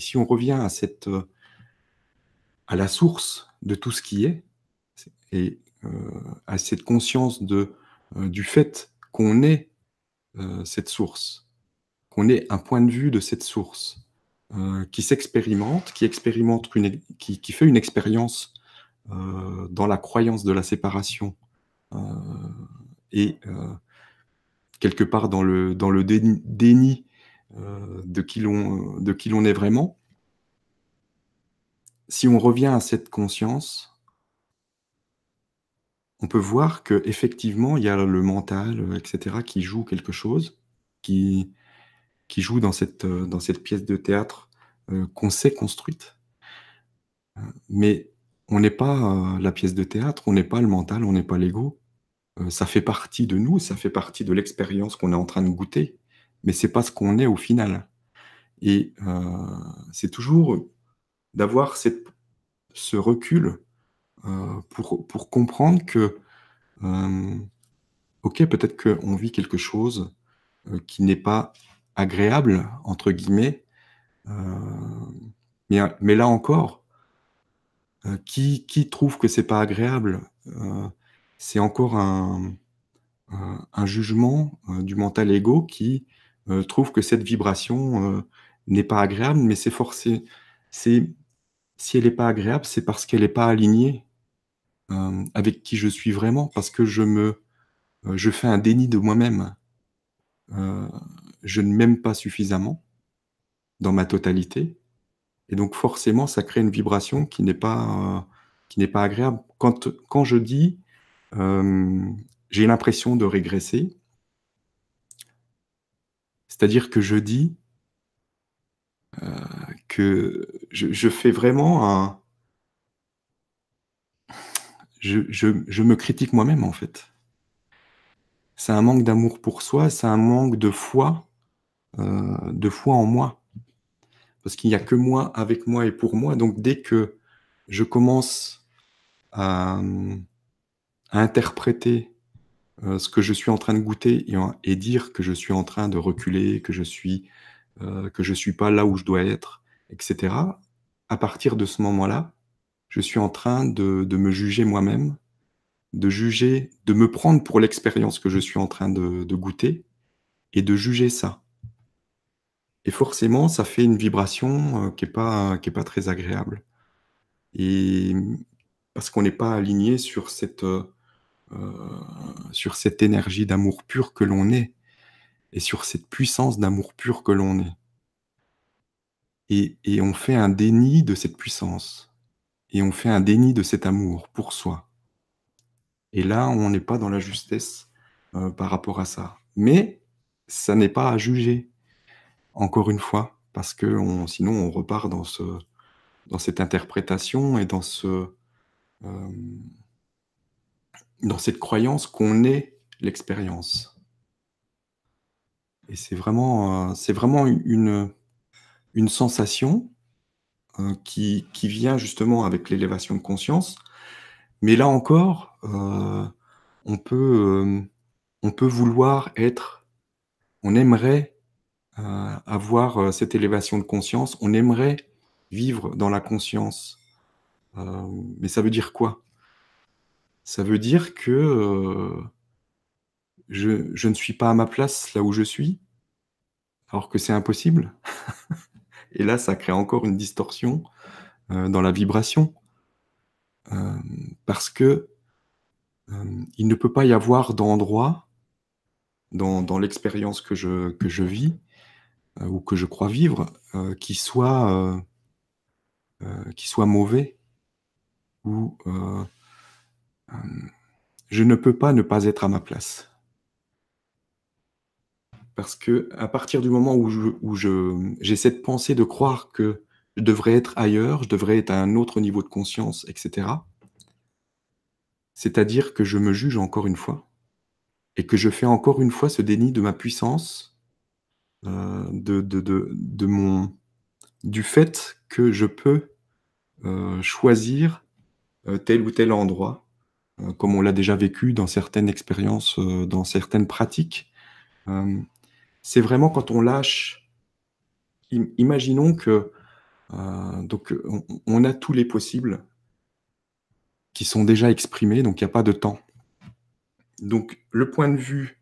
si on revient à à la source de tout ce qui est, et à cette conscience du fait qu'on est cette source, qu'on est un point de vue de cette source, qui s'expérimente, qui fait une expérience dans la croyance de la séparation, heu et quelque part dans le déni de qui l'on est vraiment. Si on revient à cette conscience, on peut voir qu'effectivement, il y a le mental, et cetera, qui joue quelque chose, qui qui joue dans cette pièce de théâtre, qu'on s'est construite. Mais on n'est pas, la pièce de théâtre, on n'est pas le mental, on n'est pas l'ego. Ça fait partie de nous, ça fait partie de l'expérience qu'on est en train de goûter, mais c'est pas ce qu'on est au final. Et c'est toujours d'avoir ce recul, pour comprendre que, OK, peut-être qu'on vit quelque chose, qui n'est pas «agréable» entre guillemets, heu, mais là encore, qui trouve que c'est pas agréable? C'est encore un jugement, du mental ego qui, trouve que cette vibration, n'est pas agréable, mais c'est si elle est pas agréable, c'est parce qu'elle est pas alignée, avec qui je suis vraiment, parce que je fais un déni de moi-même. Heu, je ne m'aime pas suffisamment dans ma totalité, et donc forcément ça crée une vibration qui n'est pas agréable. Quand je dis, «J'ai l'impression de régresser», c'est-à-dire que je dis, que je fais vraiment je me critique moi-même, en fait. C'est un manque d'amour pour soi, c'est un manque de foi en moi. Parce qu'il n'y a que moi, avec moi et pour moi, donc dès que je commence à, à interpréter, ce que je suis en train de goûter et dire que je suis en train de reculer, que je suis pas là où je dois être, et cetera. À partir de ce moment-là, je suis en train de me juger moi-même, de me prendre pour l'expérience que je suis en train de goûter et de juger ça. Et forcément, ça fait une vibration, qui est pas très agréable, et parce qu'on n'est pas aligné heu, sur cette énergie d'amour pur que l'on est et sur cette puissance d'amour pur que l'on est, et on fait un déni de cette puissance et on fait un déni de cet amour pour soi, et là, on n'est pas dans la justesse, par rapport à ça. Mais ça n'est pas à juger, encore une fois, parce sinon on repart dans cette interprétation et hem, dans cette croyance qu'on est l'expérience, et c'est vraiment une sensation, qui vient justement avec l'élévation de conscience. Mais là encore, on peut, on peut vouloir être on aimerait, avoir, cette élévation de conscience, on aimerait vivre dans la conscience, mais ça veut dire quoi? Ça veut dire que, je ne suis pas à ma place là où je suis, alors que c'est impossible, et là, ça crée encore une distorsion, dans la vibration, parce que, il ne peut pas y avoir d'endroit dans l'expérience que je vis, ou que je crois vivre, qui soit mauvais, ou, hem, je ne peux pas ne pas être à ma place. Parce que à partir du moment j'ai cette pensée de croire que je devrais être ailleurs, je devrais être à un autre niveau de conscience, et cetera, c'est-à-dire que je me juge encore une fois et que je fais encore une fois ce déni de ma puissance, de mon du fait que je peux, choisir, tel ou tel endroit, comme on l'a déjà vécu dans certaines expériences, dans certaines pratiques. Hem, c'est vraiment quand on lâche, imaginons que, Donc on a tous les possibles qui sont déjà exprimés, donc il y a pas de temps. Donc le point de vue,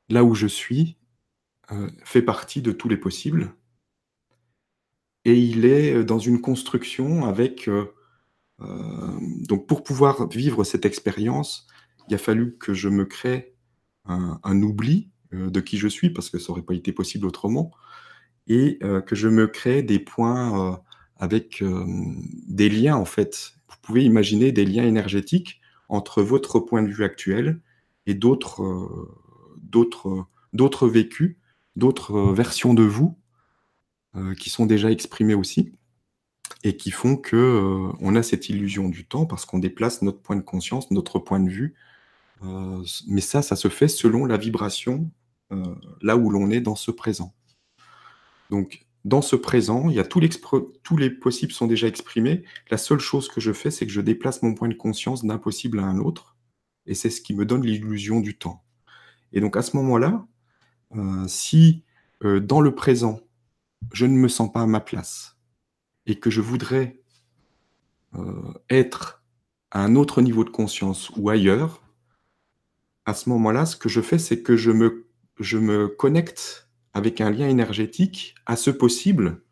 là où je suis, fait partie de tous les possibles et il est, dans une construction avec, donc pour pouvoir vivre cette expérience, il a fallu que je me crée un oubli, de qui je suis, parce que ça aurait pas été possible autrement et que je me crée des points, avec, des liens, en fait. Vous pouvez imaginer des liens énergétiques entre votre point de vue actuel et d'autres vécus, d'autres, versions de vous, qui sont déjà exprimées aussi et qui font que, on a cette illusion du temps parce qu'on déplace notre point de conscience, notre point de vue, mais ça se fait selon la vibration, là où l'on est dans ce présent. Donc, dans ce présent, il y a tous les possibles sont déjà exprimés. La seule chose que je fais, c'est que je déplace mon point de conscience d'un possible à un autre et c'est ce qui me donne l'illusion du temps et donc à ce moment-là, si, dans le présent, je ne me sens pas à ma place et que je voudrais, être à un autre niveau de conscience ou ailleurs, à ce moment-là, ce que je fais, c'est que je me connecte avec un lien énergétique à ce possible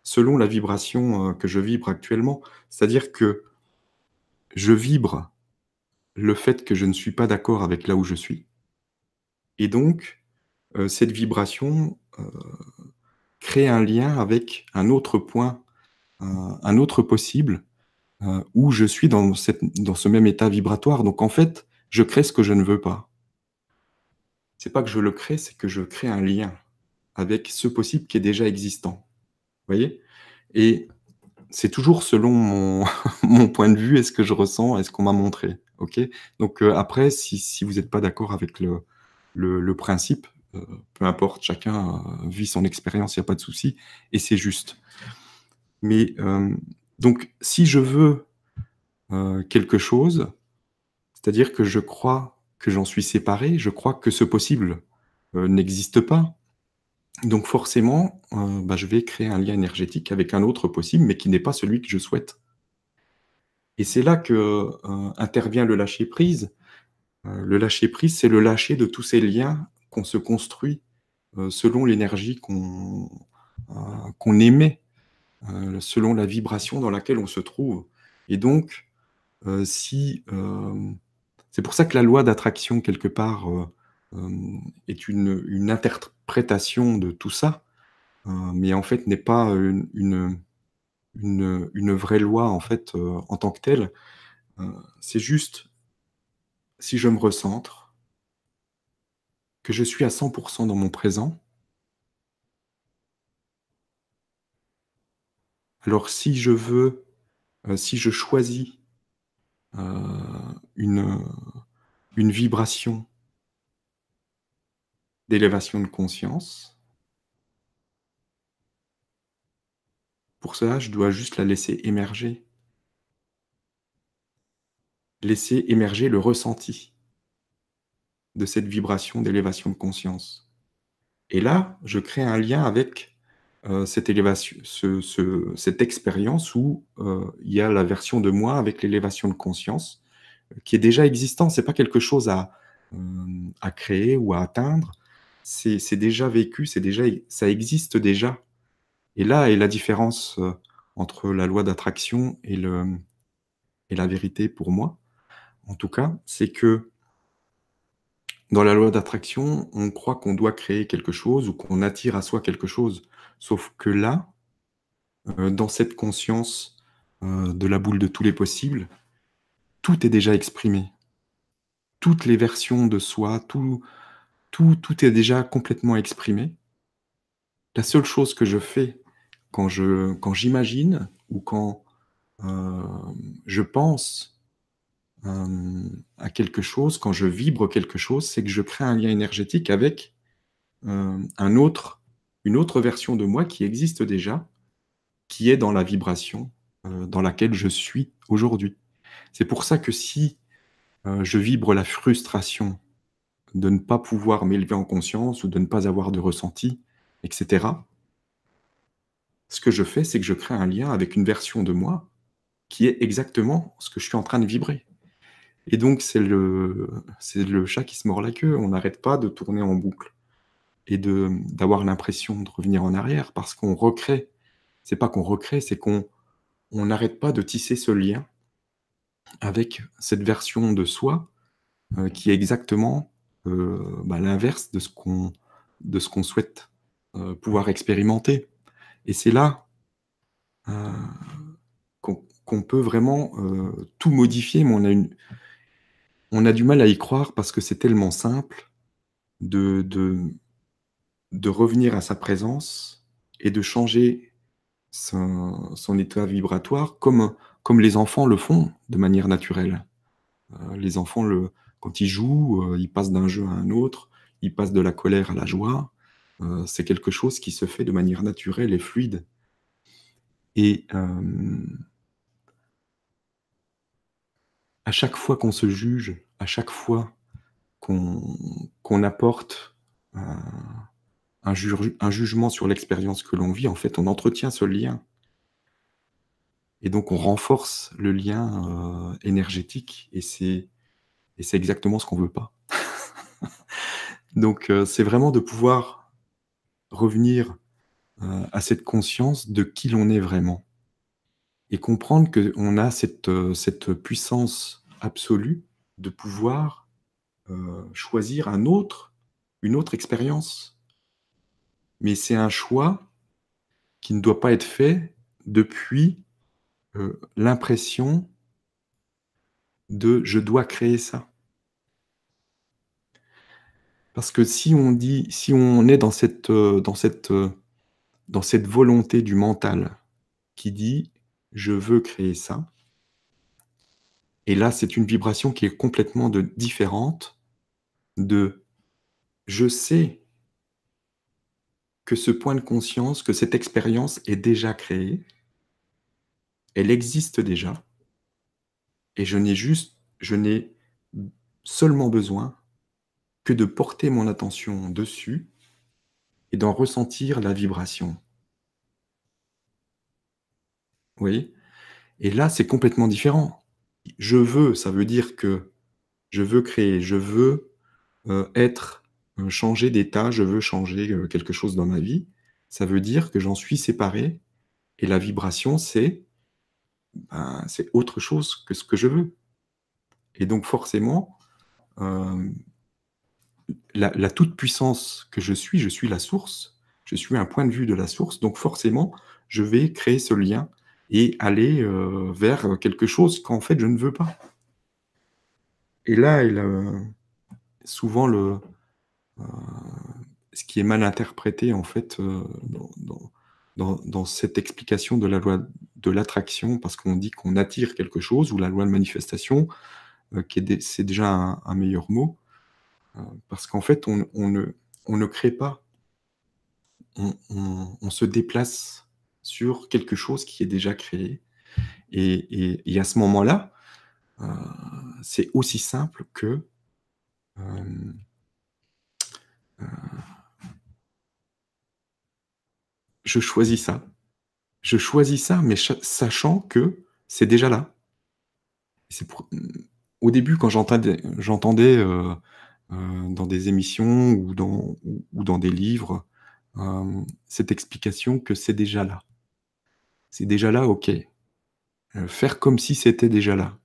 selon la vibration, que je vibre actuellement. C'est-à-dire que je vibre le fait que je ne suis pas d'accord avec là où je suis et donc cette vibration, crée un lien avec un autre point, un autre possible, où je suis dans ce même état vibratoire. Donc en fait, je crée ce que je ne veux pas. C'est pas que je le crée, c'est que je crée un lien avec ce possible qui est déjà existant. Vous voyez? Et c'est toujours selon mon mon point de vue et ce que je ressens et ce qu'on m'a montré, OK? Donc après si vous êtes pas d'accord avec le principe, peu importe, chacun, vit son expérience, il y a pas de souci et c'est juste. Mais donc si je veux, quelque chose, c'est-à-dire que je crois que j'en suis séparé, je crois que ce possible, n'existe pas. Donc forcément, bah, je vais créer un lien énergétique avec un autre possible, mais qui n'est pas celui que je souhaite. Et c'est là que, intervient le lâcher prise. Le lâcher prise, c'est le lâcher de tous ces liens qu'on se construit, selon l'énergie qu'on émet, selon la vibration dans laquelle on se trouve. Et donc, si, c'est pour ça que la loi d'attraction quelque part, est une interprétation de tout ça, mais en fait n'est pas, une vraie loi en fait, en tant que telle. C'est juste si je me recentre, que je suis à 100 dans mon présent, alors si je veux, si je choisis, une vibration d'élévation de conscience, pour cela, je dois juste la laisser émerger. Laisser émerger le ressenti de cette vibration d'élévation de conscience. Et là, je crée un lien avec, cette élévation cette expérience où, il y a la version de moi avec l'élévation de conscience, qui est déjà existant. C'est pas quelque chose à créer ou à atteindre. C'est déjà vécu, c'est déjà ça existe déjà. Et là est la différence, entre la loi d'attraction et la vérité pour moi, en tout cas, c'est que dans la loi d'attraction, on croit qu'on doit créer quelque chose ou qu'on attire à soi quelque chose. Sauf que là, dans cette conscience, de la boule de tous les possibles, tout est déjà exprimé. Toutes les versions de soi, tout est déjà complètement exprimé. La seule chose que je fais quand j'imagine ou quand, je pense, à quelque chose, quand je vibre quelque chose, c'est que je crée un lien énergétique avec, un autre une autre version de moi qui existe déjà, qui est dans la vibration, dans laquelle je suis aujourd'hui. C'est pour ça que si, je vibre la frustration de ne pas pouvoir m'élever en conscience ou de ne pas avoir de ressenti et cetera, Ce que je fais, c'est que je crée un lien avec une version de moi qui est exactement ce que je suis en train de vibrer. Et donc c'est le chat qui se mord la queue. On n'arrête pas de tourner en boucle et d'avoir l'impression de revenir en arrière parce qu'on recrée. C'est pas qu'on recrée, c'est qu'on n'arrête pas de tisser ce lien avec cette version de soi, qui est exactement, l'inverse de ce qu'on souhaite, pouvoir expérimenter. Et c'est là, heu, qu'on peut vraiment, tout modifier, mais on a du mal à y croire parce que c'est tellement simple de revenir à sa présence et de changer son état vibratoire comme les enfants le font de manière naturelle. Les enfants quand ils jouent, ils passent d'un jeu à un autre, ils passent de la colère à la joie. C'est quelque chose qui se fait de manière naturelle et fluide et à chaque fois qu'on se juge, à chaque fois qu'on apporte un jugement sur l'expérience que l'on vit, en fait, on entretient ce lien et donc on renforce le lien, énergétique et c'est exactement ce qu'on veut pas. Donc c'est vraiment de pouvoir revenir, à cette conscience de qui l'on est vraiment et comprendre qu'on a cette puissance absolue de pouvoir, choisir une autre expérience. Mais c'est un choix qui ne doit pas être fait depuis, l'impression de: «Je dois créer ça». Parce que si on est dans cette volonté du mental qui dit: «Je veux créer ça», et là, c'est une vibration qui est complètement différente de: «Je sais que ce point de conscience, que cette expérience est déjà créée, elle existe déjà et je n'ai seulement besoin que de porter mon attention dessus et d'en ressentir la vibration». Vous voyez? Et là, c'est complètement différent. Je veux, ça veut dire que je veux créer, je veux, changer d'état, je veux changer, quelque chose dans ma vie. Ça veut dire que j'en suis séparé et la vibration, c'est autre chose que ce que je veux et donc forcément, hem, la toute-puissance que je suis la source, je suis un point de vue de la source, donc forcément, je vais créer ce lien et aller, vers, quelque chose qu'en fait je ne veux pas. Et là est souvent heu, ce qui est mal interprété en fait, dans cette explication de la loi de l'attraction, parce qu'on dit qu'on attire quelque chose ou la loi de manifestation, qui est c'est déjà un meilleur mot, parce qu'en fait on ne crée pas, on se déplace sur quelque chose qui est déjà créé et à ce moment-là, heu, c'est aussi simple que, hem, je choisis ça. Je choisis ça, mais sachant que c'est déjà là. C'est pour au début quand j'entendais, dans des émissions ou dans des livres, cette explication que c'est déjà là. C'est déjà là, OK. Faire comme si c'était déjà là,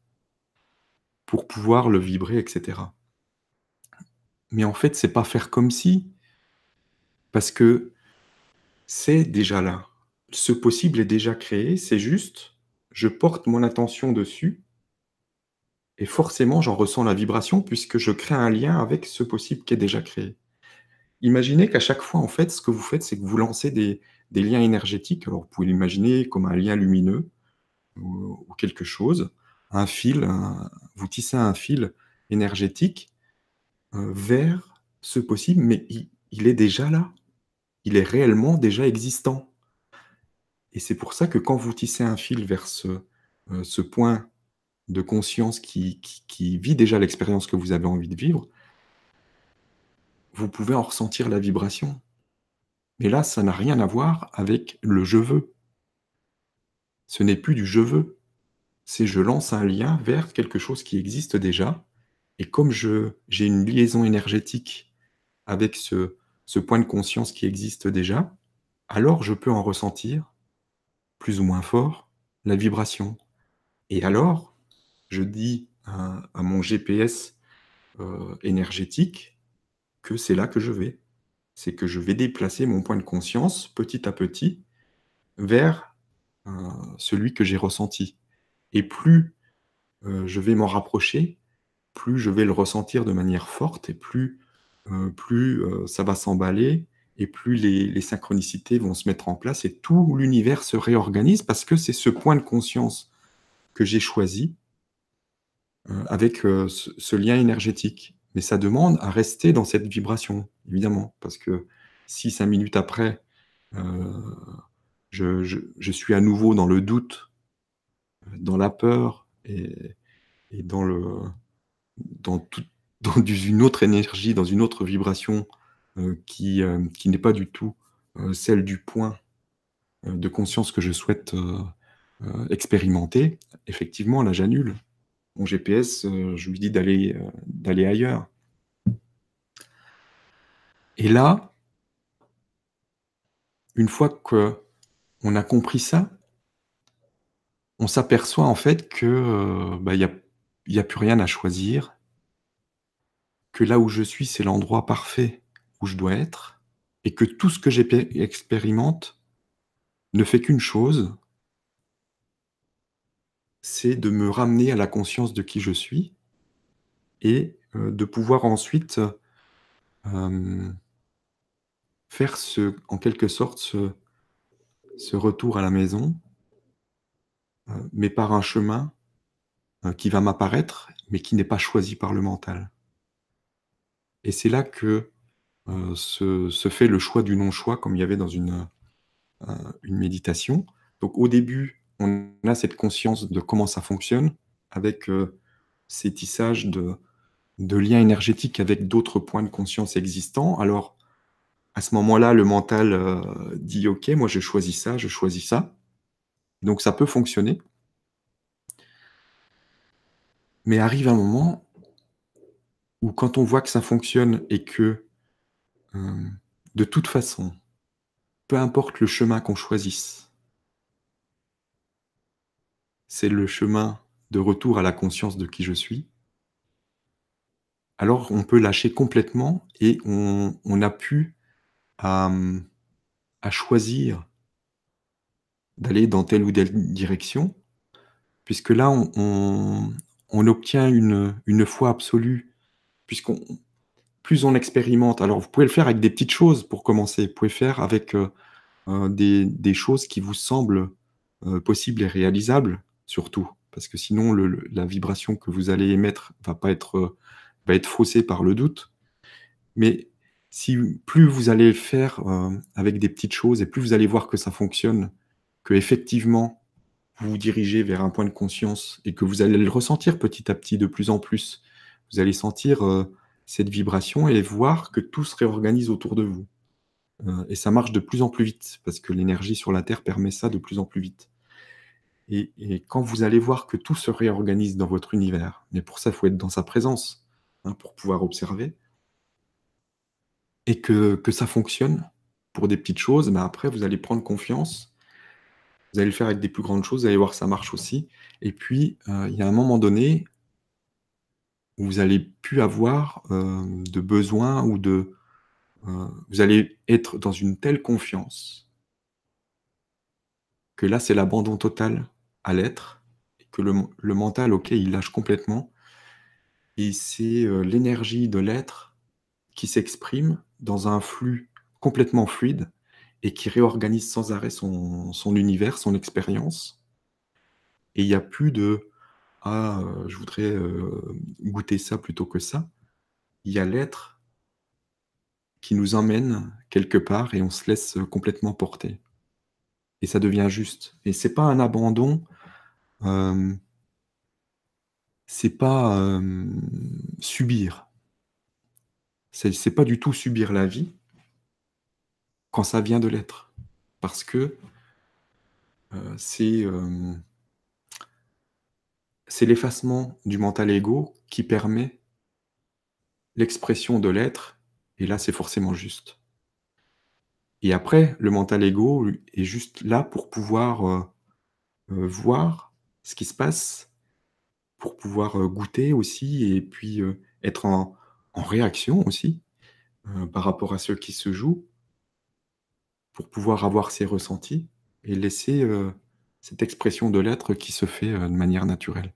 pour pouvoir le vibrer et cetera. Mais en fait, c'est pas faire comme si, parce que c'est déjà là. Ce possible est déjà créé, c'est juste, je porte mon attention dessus et forcément j'en ressens la vibration puisque je crée un lien avec ce possible qui est déjà créé. Imaginez qu'à chaque fois, en fait, ce que vous faites, c'est que vous lancez des liens énergétiques. Alors, vous pouvez l'imaginer comme un lien lumineux ou quelque chose, un fil, vous tissez un fil énergétique, vers ce possible, mais il est déjà là. Il est réellement déjà existant et c'est pour ça que quand vous tissez un fil vers ce point de conscience qui vit déjà l'expérience que vous avez envie de vivre, vous pouvez en ressentir la vibration. Mais là, ça n'a rien à voir avec le «je veux». Ce n'est plus du «je veux», c'est je lance un lien vers quelque chose qui existe déjà et comme je j'ai une liaison énergétique avec ce point de conscience qui existe déjà, alors je peux en ressentir, plus ou moins fort, la vibration et alors, je dis à mon GPS, énergétique que c'est là que je vais. C'est que je vais déplacer mon point de conscience petit à petit vers, heu, celui que j'ai ressenti et plus, je vais m'en rapprocher, plus je vais le ressentir de manière forte et plus ça va s'emballer et plus les synchronicités vont se mettre en place et tout l'univers se réorganise parce que c'est ce point de conscience que j'ai choisi, avec, ce lien énergétique. Mais ça demande à rester dans cette vibration, évidemment, parce que si 5 minutes après, heu, je suis à nouveau dans le doute, dans la peur et dans tout dans une autre énergie, dans une autre vibration, qui n'est pas du tout, celle du point, de conscience que je souhaite, expérimenter, effectivement, là, j'annule. Mon GPS, je lui dis d'aller ailleurs et là, une fois qu'on a compris ça, on s'aperçoit, en fait, que, bah, il y a plus rien à choisir, que là où je suis, c'est l'endroit parfait où je dois être et que tout ce que expérimente ne fait qu'une chose, c'est de me ramener à la conscience de qui je suis et de pouvoir ensuite, hem, faire en quelque sorte, ce retour à la maison, mais par un chemin, qui va m'apparaître, mais qui n'est pas choisi par le mental et c'est là que, se fait le choix du non-choix comme il y avait dans une méditation. Donc au début, on a cette conscience de comment ça fonctionne avec, ces tissages de liens énergétiques avec d'autres points de conscience existants. Alors, à ce moment-là, le mental, dit: «OK, moi je choisis ça, je choisis ça». Donc ça peut fonctionner, mais arrive un moment où quand on voit que ça fonctionne et que, de toute façon, peu importe le chemin qu'on choisisse, c'est le chemin de retour à la conscience de qui je suis, alors on peut lâcher complètement et on n'a plus à, à choisir d'aller dans telle ou telle direction, puisque là on obtient une foi absolue, puisqu'on plus on expérimente alors vous pouvez le faire avec des petites choses pour commencer. Vous pouvez faire avec, des choses qui vous semblent, possibles et réalisables, surtout. Parce que sinon la vibration que vous allez émettre va être faussée par le doute. Mais si plus vous allez le faire, avec des petites choses et plus vous allez voir que ça fonctionne, qu'effectivement vous vous dirigez vers un point de conscience et que vous allez le ressentir petit à petit de plus en plus. Vous allez sentir, cette vibration et voir que tout se réorganise autour de vous, et ça marche de plus en plus vite parce que l'énergie sur la Terre permet ça de plus en plus vite et quand vous allez voir que tout se réorganise dans votre univers, mais pour ça, il faut être dans sa présence, hein, pour pouvoir observer et que ça fonctionne pour des petites choses, mais après vous allez prendre confiance. Vous allez le faire avec des plus grandes choses, vous allez voir que ça marche aussi et puis, il y a un moment donné où vous allez plus avoir, de besoin ou vous allez être dans une telle confiance que là, c'est l'abandon total à l'être et que le mental, OK, il lâche complètement et c'est, l'énergie de l'être qui s'exprime dans un flux complètement fluide et qui réorganise sans arrêt son univers, son expérience et il y a plus de: «Ah, je voudrais, goûter ça plutôt que ça». Il y a l'être qui nous emmène quelque part et on se laisse, complètement porter et ça devient juste et c'est pas un abandon, hem, c'est pas, subir. C'est pas du tout subir la vie, quand ça vient de l'être. Parce que, c'est, c'est l'effacement du mental ego qui permet l'expression de l'être et là, c'est forcément juste. Et après, le mental ego, lui, est juste là pour pouvoir, voir ce qui se passe, pour pouvoir, goûter aussi et puis, être en réaction aussi, par rapport à ce qui se joue, pour pouvoir avoir ses ressentis et laisser, cette expression de l'être qui se fait, de manière naturelle.